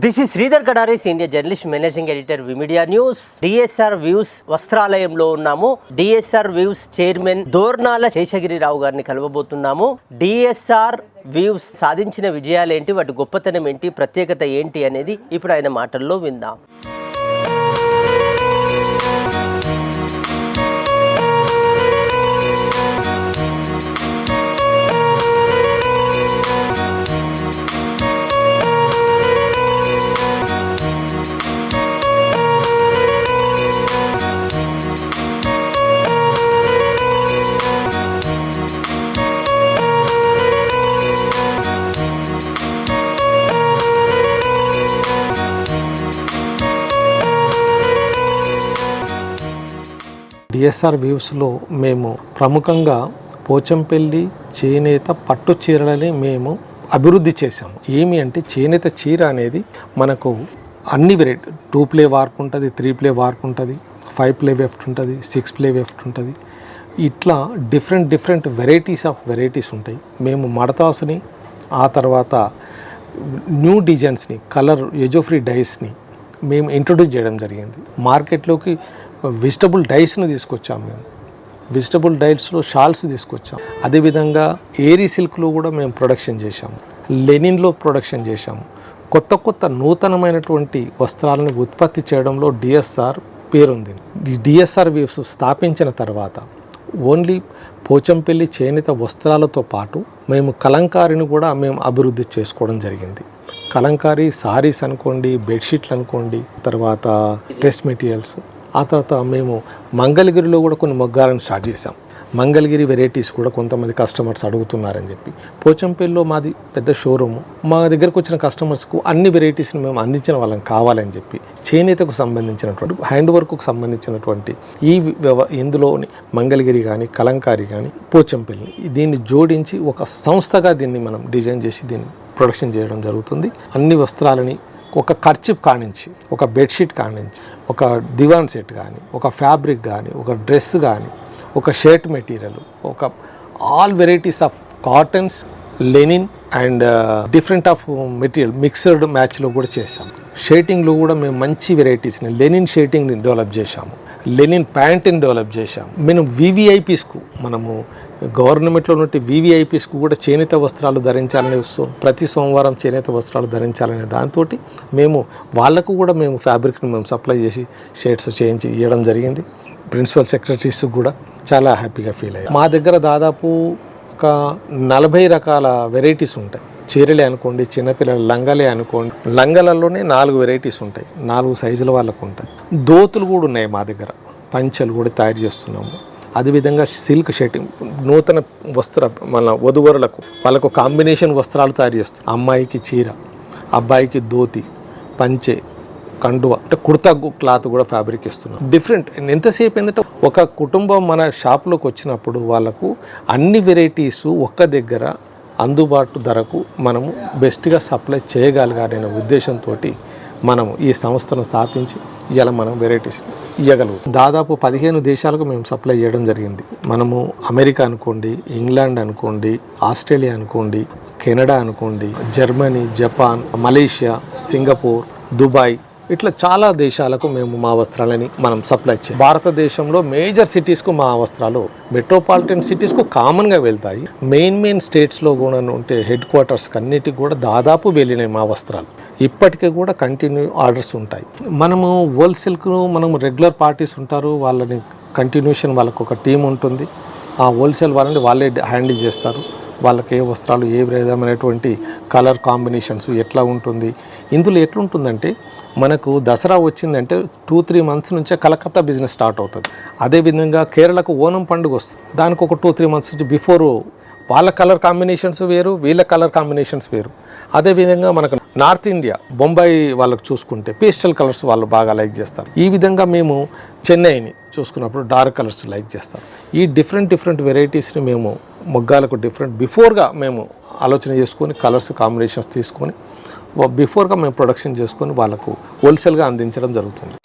This is Sridhar Kadari, senior journalist, managing editor, V Media news. DSR views వస్త్రాలయంలో ఉన్నాము. DSR views chairman Dornala Seshagirirao గారిని కలవబోతున్నాము. DSR views సాధించిన విజయాలేంటి, వాటి గొప్పతనం ఏంటి, ప్రత్యేకత ఏంటి అనేది ఇప్పుడు ఆయన మాటల్లో విందాం. డిఎస్ఆర్ వ్యూస్లో మేము ప్రముఖంగా పోచంపల్లి చేనేత పట్టు చీరలని మేము అభివృద్ధి చేసాము. ఏమి అంటే చేనేత చీర అనేది మనకు అన్ని వెరైటీ 2 ప్లే వార్ప్ ఉంటుంది, 3 ప్లే వార్ప్ ఉంటుంది, 5 ప్లే వెఫ్ట్ ఉంటుంది, 6 ప్లే వెఫ్ట్ ఉంటుంది. ఇట్లా డిఫరెంట్ వెరైటీస్ ఉంటాయి. మేము మడతాస్ని, ఆ తర్వాత న్యూ డిజైన్స్ని, కలర్ ఎజోఫ్రీ డైస్ని మేము ఇంట్రొడ్యూస్ చేయడం జరిగింది. మార్కెట్లోకి వెజిటబుల్ డైస్ని తీసుకొచ్చాము. మేము వెజిటబుల్ డైస్లో షాల్స్ తీసుకొచ్చాము. అదేవిధంగా ఏరీ సిల్క్లో కూడా మేము ప్రొడక్షన్ చేశాము, లెనిన్లో ప్రొడక్షన్ చేశాము. కొత్త నూతనమైనటువంటి వస్త్రాలను ఉత్పత్తి చేయడంలో డిఎస్ఆర్ పేరుంది. ఈ డిఎస్ఆర్ వ్యూస్ స్థాపించిన తర్వాత ఓన్లీ పోచంపల్లి చేనేత వస్త్రాలతో పాటు మేము కలంకారీని కూడా మేము అభివృద్ధి చేసుకోవడం జరిగింది. కలంకారీ సారీస్ అనుకోండి, బెడ్షీట్లు అనుకోండి, తర్వాత డ్రెస్ మెటీరియల్స్. ఆ తర్వాత మేము మంగళగిరిలో కూడా కొన్ని మొగ్గాలను స్టార్ట్ చేసాం. మంగళగిరి వెరైటీస్ కూడా కొంతమంది కస్టమర్స్ అడుగుతున్నారని చెప్పి పోచంపల్లిలో మాది పెద్ద షోరూము. మా దగ్గరకు వచ్చిన కస్టమర్స్కు అన్ని వెరైటీస్ని మేము అందించిన వాళ్ళని కావాలని చెప్పి చేనేతకు సంబంధించినటువంటి హ్యాండ్ వర్క్కు సంబంధించినటువంటి ఇందులోని మంగళగిరి కానీ, కలంకారీ కానీ, పోచంపల్లి దీన్ని జోడించి ఒక సంస్థగా దీన్ని మనం డిజైన్ చేసి దీన్ని ప్రొడక్షన్ చేయడం జరుగుతుంది. అన్ని వస్త్రాలని ఒక కర్చిప్ కానించి, ఒక బెడ్షీట్ కానించి, ఒక దివాన్ సెట్ కానీ, ఒక ఫ్యాబ్రిక్ కానీ, ఒక డ్రెస్ కానీ, ఒక షర్ట్ మెటీరియల్, ఒక all varieties of cottons, Lenin and different of material mixed మ్యాచ్లో కూడా చేసాము. షర్టింగ్లో కూడా మేము మంచి వెరైటీస్ని, లెనిన్ షర్టింగ్ని డెవలప్ చేశాము, లెనిన్ ప్యాంట్ని డెవలప్ చేశాము. మేము వివిఐపీస్కు, మనము గవర్నమెంట్లో ఉన్నట్టు వివిఐపీస్కు కూడా చేనేత వస్త్రాలు ధరించాలనే ప్రతి సోమవారం చేనేత వస్త్రాలు ధరించాలనే దాంతో మేము వాళ్ళకు కూడా మేము ఫ్యాబ్రిక్ని మేము సప్లై చేసి షర్ట్స్ చేయించి ఇవ్వడం జరిగింది. ప్రిన్సిపల్ సెక్రటరీస్ కూడా చాలా హ్యాపీగా ఫీల్ అయ్యారు. మా దగ్గర దాదాపు ఒక 40 రకాల వెరైటీస్ ఉంటాయి. చీరలే అనుకోండి, చిన్నపిల్లల లంగలే అనుకోండి, లంగలలోనే 4 వెరైటీస్ ఉంటాయి, 4 సైజుల వాళ్ళకు ఉంటాయి. దోతులు కూడా ఉన్నాయి మా దగ్గర, పంచలు కూడా తయారు చేస్తున్నాము. అదేవిధంగా సిల్క్ షర్టింగ్, నూతన మన వధువరులకు వాళ్ళకు కాంబినేషన్ వస్త్రాలు తయారు చేస్తాం. అమ్మాయికి చీర, అబ్బాయికి ధోతి, పంచె, కండువ, అంటే కుర్తా క్లాత్ కూడా ఫ్యాబ్రిక్ ఇస్తున్నాం. డిఫరెంట్ ఎంతసేపు ఏంటంటే ఒక కుటుంబం మన షాప్లోకి వచ్చినప్పుడు వాళ్ళకు అన్ని వెరైటీసు ఒక్క దగ్గర అందుబాటు ధరకు మనము బెస్ట్గా సప్లై చేయగలగాలనే ఉద్దేశంతో మనము ఈ సంస్థను స్థాపించి ఇలా మనం వెరైటీస్ ఇవ్వగలుగుతాం. దాదాపు 15 దేశాలకు మేము సప్లై చేయడం జరిగింది. మనము అమెరికా అనుకోండి, ఇంగ్లాండ్ అనుకోండి, ఆస్ట్రేలియా అనుకోండి, కెనడా అనుకోండి, Germany, Japan, Malaysia, Singapore, Dubai, ఇట్లా చాలా దేశాలకు మేము మా వస్త్రాలని మనం సప్లై చేయాలి. భారతదేశంలో మేజర్ సిటీస్కు మా వస్త్రాలు మెట్రోపాలిటన్ సిటీస్కు కామన్గా వెళ్తాయి. మెయిన్ స్టేట్స్లో కూడా ఉంటే హెడ్ క్వార్టర్స్కి అన్నిటికి కూడా దాదాపు వెళ్ళినాయి మా వస్త్రాలు. ఇప్పటికీ కూడా కంటిన్యూ ఆర్డర్స్ ఉంటాయి. మనము హోల్సేల్కు మనము రెగ్యులర్ పార్టీస్ ఉంటారు, వాళ్ళని కంటిన్యూషన్ వాళ్ళకు ఒక టీం ఉంటుంది. ఆ హోల్సేల్ వాళ్ళని వాళ్ళే హ్యాండిల్ చేస్తారు. వాళ్ళకి ఏ వస్త్రాలు, ఏ విధమైనటువంటి కలర్ కాంబినేషన్స్ ఎట్లా ఉంటుంది. ఇందులో ఎట్లుంటుందంటే మనకు దసరా వచ్చిందంటే 2-3 మంత్స్ నుంచే కలకత్తా బిజినెస్ స్టార్ట్ అవుతుంది. అదేవిధంగా కేరళకు ఓనం పండుగ వస్తుంది, దానికి ఒక 2-3 మంత్స్ నుంచి బిఫోర్ వాళ్ళ కలర్ కాంబినేషన్స్ వేరు, వీళ్ళ కలర్ కాంబినేషన్స్ వేరు. అదేవిధంగా మనకు నార్త్ ఇండియా, బొంబాయి వాళ్ళకు చూసుకుంటే పేస్టల్ కలర్స్ వాళ్ళు బాగా లైక్ చేస్తారు. ఈ విధంగా మేము చెన్నైని చూసుకున్నప్పుడు డార్క్ కలర్స్ లైక్ చేస్తారు. ఈ డిఫరెంట్ వెరైటీస్ని మేము మొగ్గాలకు బిఫోర్గా మేము ఆలోచన చేసుకొని కలర్స్ కాంబినేషన్స్ తీసుకొని బిఫోర్గా మేము ప్రొడక్షన్ చేసుకొని వాళ్ళకు హోల్సేల్గా అందించడం జరుగుతుంది.